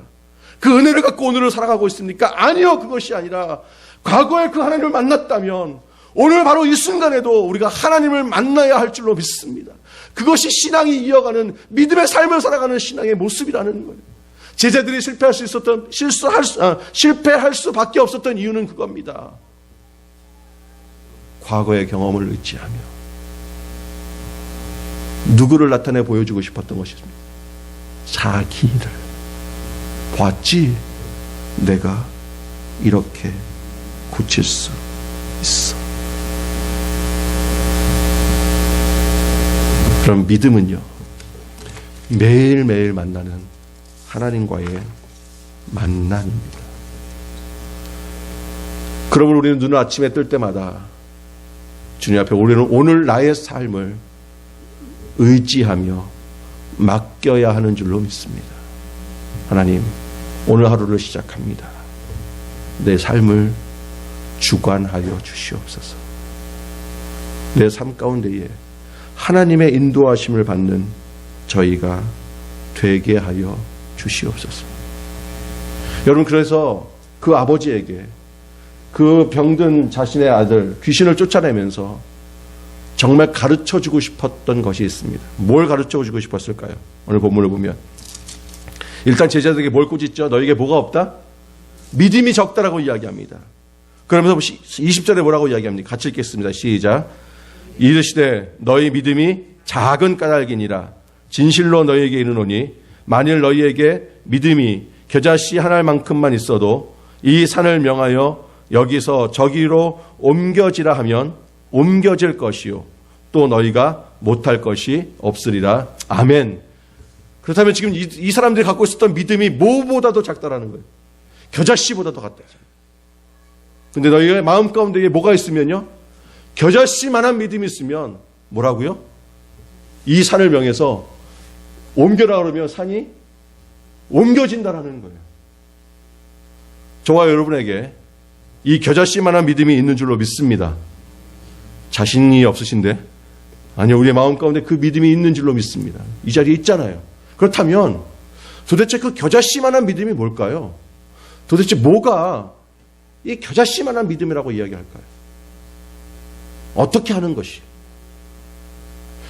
그 은혜를 갖고 오늘을 살아가고 있습니까? 아니요, 그것이 아니라 과거에 그 하나님을 만났다면 오늘 바로 이 순간에도 우리가 하나님을 만나야 할 줄로 믿습니다. 그것이 신앙이 이어가는 믿음의 삶을 살아가는 신앙의 모습이라는 거예요. 제자들이 실패할 수밖에 없었던 이유는 그겁니다. 과거의 경험을 의지하며 누구를 나타내 보여주고 싶었던 것입니다. 자기를 봤지, 내가 이렇게 고칠 수 있어. 그럼 믿음은요, 매일매일 만나는 하나님과의 만남입니다. 그러면 우리는 눈을 아침에 뜰 때마다 주님 앞에 우리는 오늘 나의 삶을 의지하며 맡겨야 하는 줄로 믿습니다. 하나님, 오늘 하루를 시작합니다. 내 삶을 주관하여 주시옵소서. 내 삶 가운데에 하나님의 인도하심을 받는 저희가 되게 하여 주시옵소서. 여러분, 그래서 그 아버지에게 그 병든 자신의 아들 귀신을 쫓아내면서 정말 가르쳐주고 싶었던 것이 있습니다. 뭘 가르쳐주고 싶었을까요? 오늘 본문을 보면 일단 제자들에게 뭘 꾸짖죠? 너에게 뭐가 없다? 믿음이 적다라고 이야기합니다. 그러면서 20절에 뭐라고 이야기합니까? 같이 읽겠습니다. 시작. 이르시되 너희 믿음이 작은 까닭이니라. 진실로 너희에게 이르노니 만일 너희에게 믿음이 겨자씨 하나만큼만 있어도 이 산을 명하여 여기서 저기로 옮겨지라 하면 옮겨질 것이요 또 너희가 못할 것이 없으리라. 아멘. 그렇다면 지금 이 사람들이 갖고 있었던 믿음이 뭐보다도 작다라는 거예요. 겨자씨보다도 같다. 근데 너희의 마음 가운데에 뭐가 있으면요, 겨자씨만한 믿음이 있으면 뭐라고요? 이 산을 명해서 옮겨라 그러면 산이 옮겨진다라는 거예요. 저와 여러분에게 이 겨자씨만한 믿음이 있는 줄로 믿습니다. 자신이 없으신데? 아니요, 우리의 마음 가운데 그 믿음이 있는 줄로 믿습니다. 이 자리에 있잖아요. 그렇다면 도대체 그 겨자씨만한 믿음이 뭘까요? 도대체 뭐가 이 겨자씨만한 믿음이라고 이야기할까요? 어떻게 하는 것이?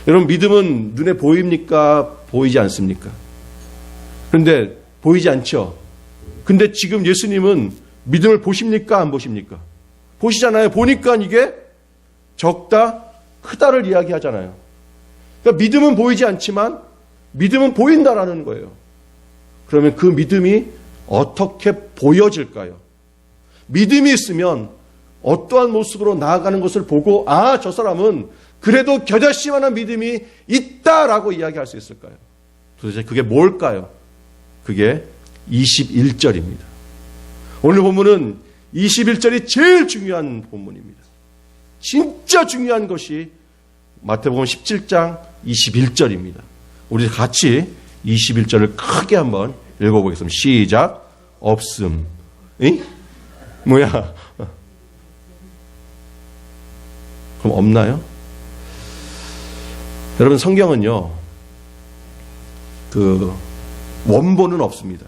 여러분, 믿음은 눈에 보입니까? 보이지 않습니까? 그런데 보이지 않죠? 근데 지금 예수님은 믿음을 보십니까? 안 보십니까? 보시잖아요. 보니까 이게 적다, 크다를 이야기하잖아요. 그러니까 믿음은 보이지 않지만 믿음은 보인다라는 거예요. 그러면 그 믿음이 어떻게 보여질까요? 믿음이 있으면 어떠한 모습으로 나아가는 것을 보고 아, 저 사람은 그래도 겨자씨만한 믿음이 있다라고 이야기할 수 있을까요? 도대체 그게 뭘까요? 그게 21절입니다. 오늘 본문은 21절이 제일 중요한 본문입니다. 진짜 중요한 것이 마태복음 17장 21절입니다. 우리 같이 21절을 크게 한번 읽어보겠습니다. 시작. 없음. 응? 뭐야? 그럼 없나요? 여러분, 성경은요, 그 원본은 없습니다.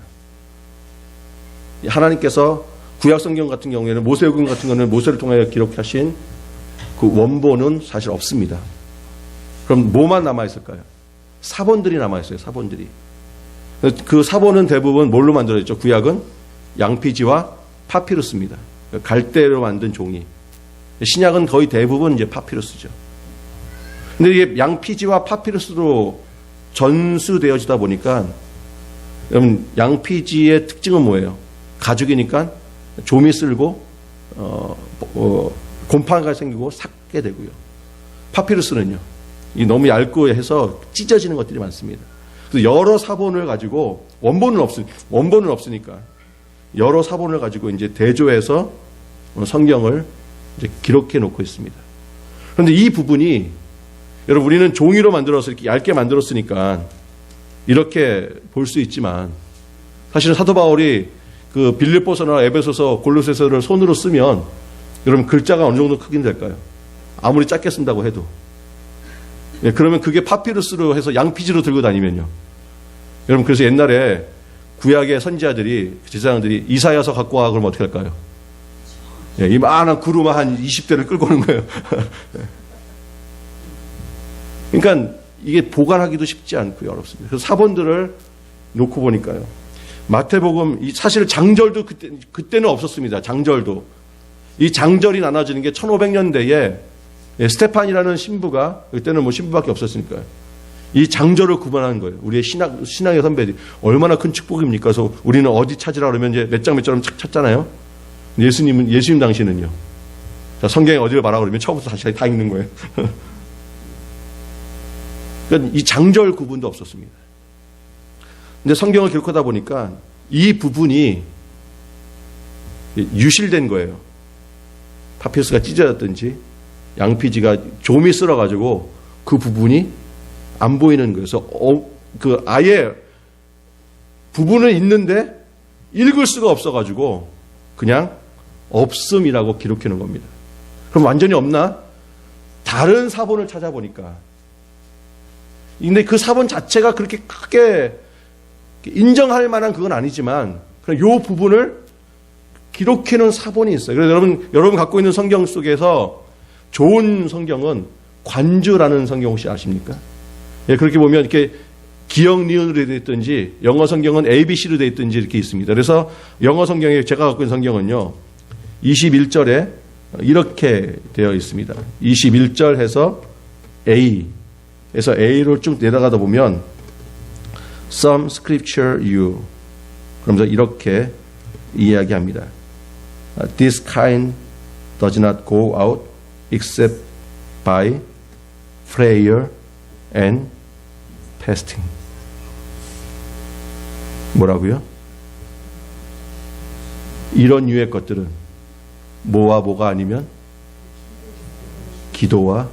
하나님께서 구약성경 같은 경우에는 모세오경 같은 경우는 모세를 통하여 기록하신 그 원본은 사실 없습니다. 그럼 뭐만 남아있을까요? 사본들이 남아있어요. 사본들이. 그 사본은 대부분 뭘로 만들어졌죠? 구약은 양피지와 파피루스입니다. 갈대로 만든 종이. 신약은 거의 대부분 이제 파피루스죠. 근데 이게 양피지와 파피루스로 전수되어지다 보니까 여러분, 양피지의 특징은 뭐예요? 가죽이니까 좀이 쓸고 곰팡이가 생기고 삭게 되고요. 파피루스는요, 이 너무 얇고 해서 찢어지는 것들이 많습니다. 그래서 여러 사본을 가지고 원본은 없으니까 여러 사본을 가지고 이제 대조해서 성경을 이제 기록해 놓고 있습니다. 그런데 이 부분이 여러분, 우리는 종이로 만들어서 이렇게 얇게 만들었으니까 이렇게 볼 수 있지만 사실은 사도 바울이 그 빌립보서나 에베소서, 골로새서를 손으로 쓰면 여러분, 글자가 어느 정도 크긴 될까요? 아무리 작게 쓴다고 해도. 예, 그러면 그게 파피루스로 해서 양피지로 들고 다니면요. 여러분, 그래서 옛날에 구약의 선지자들이, 제사장들이 이사야서 갖고 와 그러면 어떻게 할까요? 예, 이만한 구름 한 20대를 끌고 오는 거예요. 그러니까 이게 보관하기도 쉽지 않고요, 어렵습니다. 그래서 사본들을 놓고 보니까요. 마태복음, 사실 장절도 그때는 없었습니다. 장절도. 이 장절이 나눠지는 게 1500년대에 스테판이라는 신부가, 그때는 뭐 신부밖에 없었으니까요. 이 장절을 구분하는 거예요. 우리의 신앙의 선배들이. 얼마나 큰 축복입니까? 그래서 우리는 어디 찾으라 그러면 이제 몇 장 몇 장을 착 찾잖아요. 예수님 당시는요. 자, 성경에 어디를 말하고 그러면 처음부터 다시 다 읽는 거예요. 그러니까 이 장절 구분도 없었습니다. 근데 성경을 기록하다 보니까 이 부분이 유실된 거예요. 파피루스가 찢어졌든지 양피지가 좀이 쓸어가지고 그 부분이 안 보이는 거예요. 그래서 그 아예 부분은 있는데 읽을 수가 없어가지고 그냥 없음이라고 기록해 놓은 겁니다. 그럼 완전히 없나? 다른 사본을 찾아보니까. 근데 그 사본 자체가 그렇게 크게 인정할 만한 그건 아니지만 그냥 요 부분을 기록해 놓은 사본이 있어요. 그래서 여러분 갖고 있는 성경 속에서 좋은 성경은 관주라는 성경 혹시 아십니까? 예, 그렇게 보면 이렇게 기역 니은으로 되어 있든지 영어 성경은 ABC로 되어 있든지 이렇게 있습니다. 그래서 영어 성경에 제가 갖고 있는 성경은요. 21절에 이렇게 되어 있습니다. 21절 해서 A. 그래서 A를 쭉 내려가다 보면 Some scripture you. 그러면서 이렇게 이야기합니다. This kind does not go out except by prayer and fasting. 뭐라고요? 이런 유의 것들은 뭐와 뭐가 아니면 기도와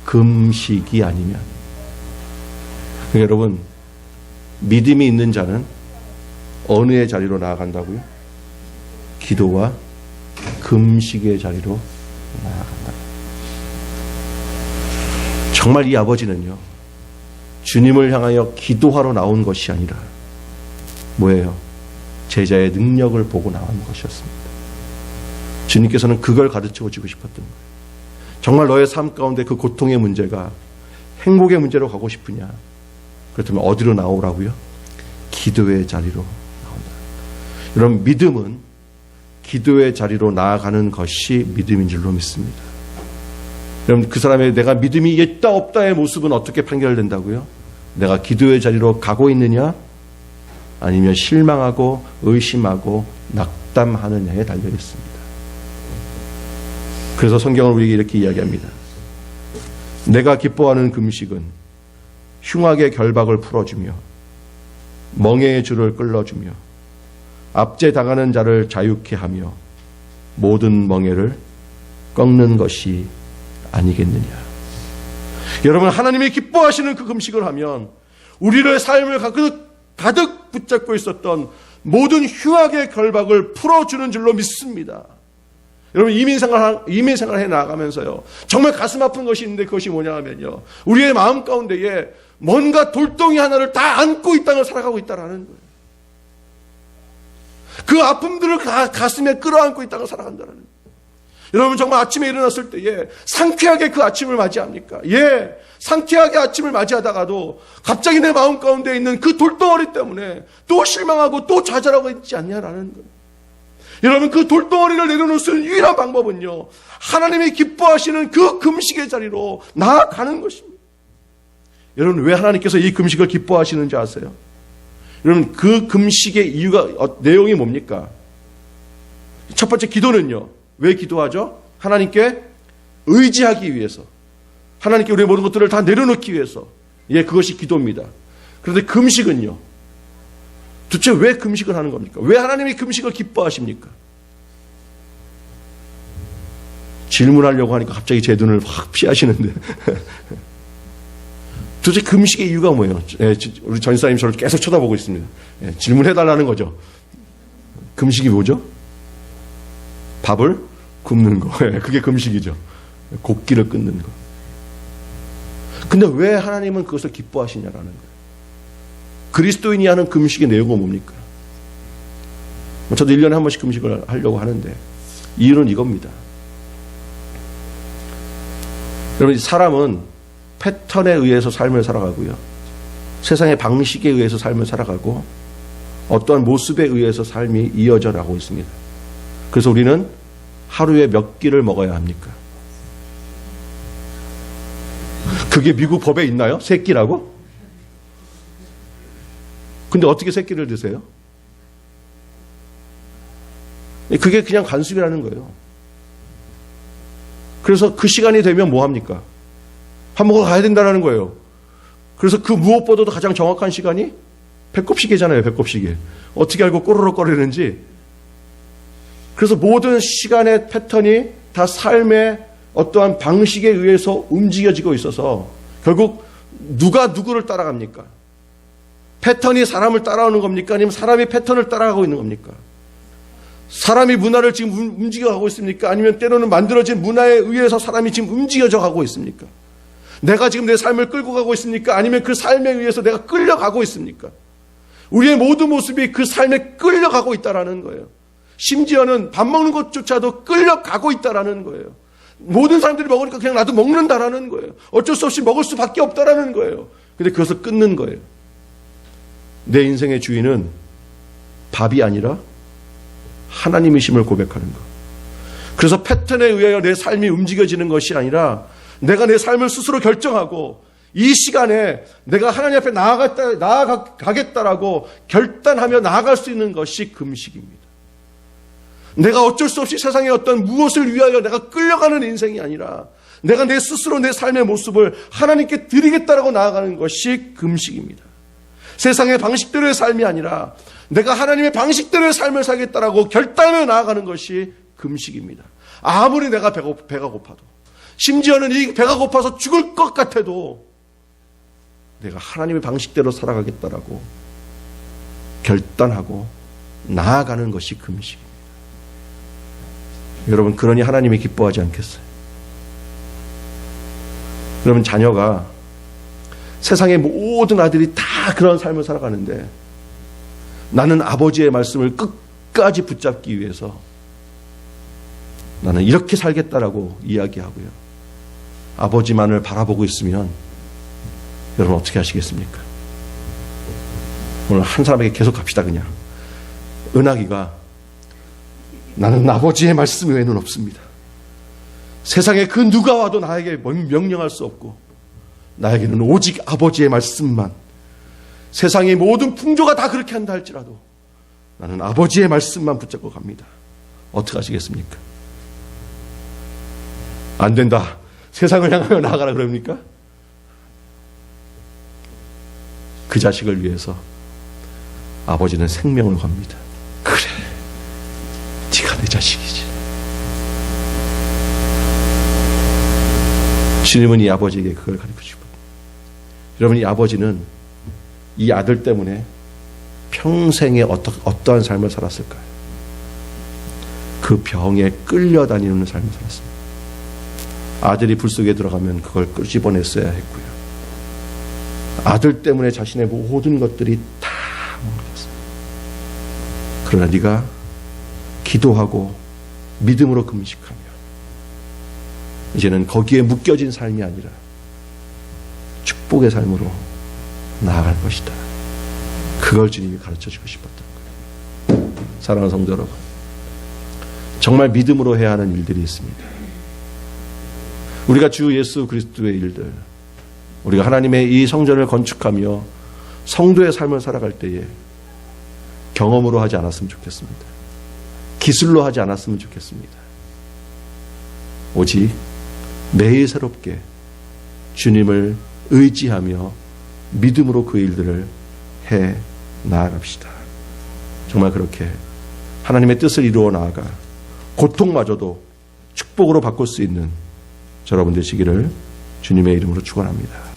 금식이 아니면. 그러니까 여러분, 믿음이 있는 자는 어느의 자리로 나아간다고요? 기도와 금식의 자리로 나아간다. 정말 이 아버지는요, 주님을 향하여 기도하러 나온 것이 아니라 뭐예요? 제자의 능력을 보고 나온 것이었습니다. 주님께서는 그걸 가르쳐주고 싶었던 거예요. 정말 너의 삶 가운데 그 고통의 문제가 행복의 문제로 가고 싶으냐? 그렇다면 어디로 나오라고요? 기도의 자리로 나온다. 여러분, 믿음은 기도의 자리로 나아가는 것이 믿음인 줄로 믿습니다. 여러분, 그 사람의 내가 믿음이 있다 없다의 모습은 어떻게 판결된다고요? 내가 기도의 자리로 가고 있느냐, 아니면 실망하고 의심하고 낙담하느냐에 달려 있습니다. 그래서 성경은 우리에게 이렇게 이야기합니다. 내가 기뻐하는 금식은 흉악의 결박을 풀어주며 멍에의 줄을 끌어주며 압제 당하는 자를 자유케 하며 모든 멍에를 꺾는 것이 아니겠느냐. 여러분, 하나님이 기뻐하시는 그 금식을 하면 우리의 삶을 가득 붙잡고 있었던 모든 흉악의 결박을 풀어주는 줄로 믿습니다. 여러분, 이민생활 해 나가면서요, 정말 가슴 아픈 것이 있는데 그것이 뭐냐 하면요, 우리의 마음 가운데에 뭔가 돌덩이 하나를 다 안고 이 땅을 살아가고 있다라는 거예요. 그 아픔들을 가슴에 끌어안고 이 땅을 살아간다는 거예요. 여러분, 정말 아침에 일어났을 때에 상쾌하게 그 아침을 맞이합니까? 예, 상쾌하게 아침을 맞이하다가도 갑자기 내 마음 가운데 있는 그 돌덩어리 때문에 또 실망하고 또 좌절하고 있지 않냐라는 거예요. 여러분, 그 돌덩어리를 내려놓을 수 있는 유일한 방법은요, 하나님이 기뻐하시는 그 금식의 자리로 나아가는 것입니다. 여러분, 왜 하나님께서 이 금식을 기뻐하시는지 아세요? 여러분, 그 금식의 이유가, 내용이 뭡니까? 첫 번째, 기도는요, 왜 기도하죠? 하나님께 의지하기 위해서, 하나님께 우리의 모든 것들을 다 내려놓기 위해서. 예, 그것이 기도입니다. 그런데 금식은요, 도대체 왜 금식을 하는 겁니까? 왜 하나님이 금식을 기뻐하십니까? 질문하려고 하니까 갑자기 제 눈을 확 피하시는데 도대체 금식의 이유가 뭐예요? 예, 우리 전사님 저를 계속 쳐다보고 있습니다. 예, 질문해달라는 거죠. 금식이 뭐죠? 밥을 굶는 거. 예, 그게 금식이죠. 곡기를 끊는 거. 근데 왜 하나님은 그것을 기뻐하시냐라는 거예요. 그리스도인이 하는 금식의 내용은 뭡니까? 저도 1년에 한 번씩 금식을 하려고 하는데 이유는 이겁니다. 여러분, 사람은 패턴에 의해서 삶을 살아가고요, 세상의 방식에 의해서 삶을 살아가고 어떠한 모습에 의해서 삶이 이어져 나가고 있습니다. 그래서 우리는 하루에 몇 끼를 먹어야 합니까? 그게 미국 법에 있나요? 3끼라고? 근데 어떻게 3끼를 드세요? 그게 그냥 간섭이라는 거예요. 그래서 그 시간이 되면 뭐 합니까? 밥 먹으러 가야 된다는 거예요. 그래서 그 무엇보다도 가장 정확한 시간이 배꼽시계잖아요. 배꼽시계. 어떻게 알고 꼬르륵거리는지. 그래서 모든 시간의 패턴이 다 삶의 어떠한 방식에 의해서 움직여지고 있어서 결국 누가 누구를 따라갑니까? 패턴이 사람을 따라오는 겁니까? 아니면 사람이 패턴을 따라가고 있는 겁니까? 사람이 문화를 지금 움직여가고 있습니까? 아니면 때로는 만들어진 문화에 의해서 사람이 지금 움직여져 가고 있습니까? 내가 지금 내 삶을 끌고 가고 있습니까? 아니면 그 삶에 의해서 내가 끌려가고 있습니까? 우리의 모든 모습이 그 삶에 끌려가고 있다라는 거예요. 심지어는 밥 먹는 것조차도 끌려가고 있다라는 거예요. 모든 사람들이 먹으니까 그냥 나도 먹는다라는 거예요. 어쩔 수 없이 먹을 수밖에 없다라는 거예요. 근데 그것을 끊는 거예요. 내 인생의 주인은 밥이 아니라 하나님이심을 고백하는 것. 그래서 패턴에 의하여 내 삶이 움직여지는 것이 아니라 내가 내 삶을 스스로 결정하고 이 시간에 내가 하나님 앞에 나아가겠다라고 결단하며 나아갈 수 있는 것이 금식입니다. 내가 어쩔 수 없이 세상의 어떤 무엇을 위하여 내가 끌려가는 인생이 아니라 내가 내 스스로 내 삶의 모습을 하나님께 드리겠다라고 나아가는 것이 금식입니다. 세상의 방식대로의 삶이 아니라 내가 하나님의 방식대로의 삶을 살겠다라고 결단하며 나아가는 것이 금식입니다. 아무리 내가 배가 고파도, 심지어는 이 배가 고파서 죽을 것 같아도 내가 하나님의 방식대로 살아가겠다라고 결단하고 나아가는 것이 금식입니다. 여러분, 그러니 하나님이 기뻐하지 않겠어요? 여러분, 자녀가 세상의 모든 아들이 다 그런 삶을 살아가는데 나는 아버지의 말씀을 끝까지 붙잡기 위해서 나는 이렇게 살겠다라고 이야기하고요. 아버지만을 바라보고 있으면 여러분 어떻게 하시겠습니까? 오늘 한 사람에게 계속 갑시다. 그냥 은하기가 나는 아버지의 말씀 외에는 없습니다. 세상에 그 누가 와도 나에게 명령할 수 없고 나에게는 오직 아버지의 말씀만. 세상의 모든 풍조가 다 그렇게 한다 할지라도 나는 아버지의 말씀만 붙잡고 갑니다. 어떻게 하시겠습니까? 안 된다. 세상을 향하여 나아가라 그럽니까? 그 자식을 위해서 아버지는 생명을 겁니다. 그래, 네가 내 자식이지. 주님은 이 아버지에게 그걸 가르쳐주고, 여러분, 이 아버지는 이 아들 때문에 평생에 어떠한 삶을 살았을까요? 그 병에 끌려다니는 삶을 살았습니다. 아들이 불 속에 들어가면 그걸 끄집어냈어야 했고요. 아들 때문에 자신의 모든 것들이 다 무너졌습니다. 그러나 네가 기도하고 믿음으로 금식하며 이제는 거기에 묶여진 삶이 아니라 축복의 삶으로 나아갈 것이다. 그걸 주님이 가르쳐주고 싶었던 거예요. 사랑하는 성도 여러분, 정말 믿음으로 해야 하는 일들이 있습니다. 우리가 주 예수 그리스도의 일들, 우리가 하나님의 이 성전을 건축하며 성도의 삶을 살아갈 때에 경험으로 하지 않았으면 좋겠습니다. 기술로 하지 않았으면 좋겠습니다. 오직 매일 새롭게 주님을 의지하며 믿음으로 그 일들을 해 나아갑시다. 정말 그렇게 하나님의 뜻을 이루어 나아가 고통마저도 축복으로 바꿀 수 있는 여러분 되시기를 주님의 이름으로 축원합니다.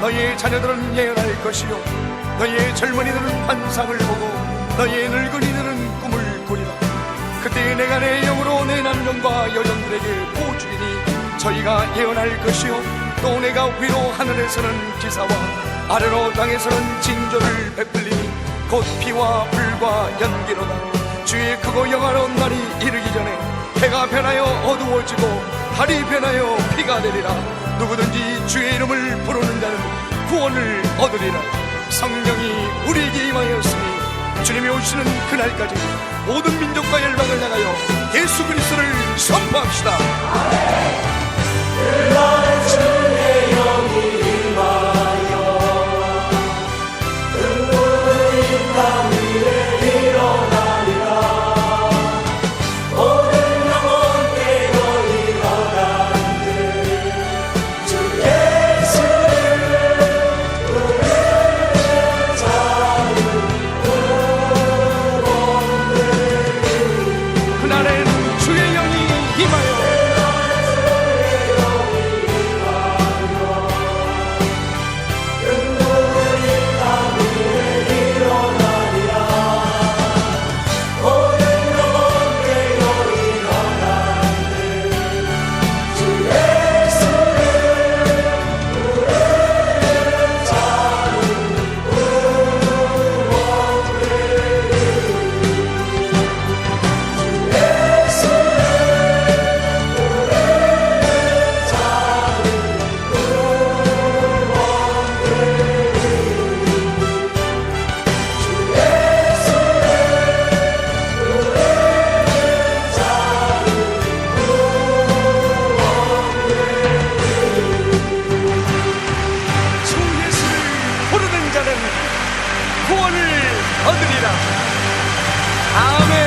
너희의 자녀들은 예언할 것이요 너희의 젊은이들은 환상을 보고 너희의 늙은이들은 꿈을 꾸리라. 그때 내가 내 영으로 내 남종과 여종들에게 보주리니 저희가 예언할 것이요 또 내가 위로 하늘에서는 기사와 아래로 땅에서는 징조를 베풀리니 곧 피와 불과 연기로다. 주의 크고 영화로운 날이 이르기 전에 해가 변하여 어두워지고 달이 변하여 피가 되리라. 누구든지 주의 이름을 부르는 자는 구원을 얻으리라. 성령이 우리에게 임하였으니 주님이 오시는 그날까지 모든 민족과 열방을 향하여 예수 그리스도를 선포합시다. 아멘. 그날 주의 영이 임하여 눈물이 땀 위에 일어나리라. 구원을 얻으리라. 아멘.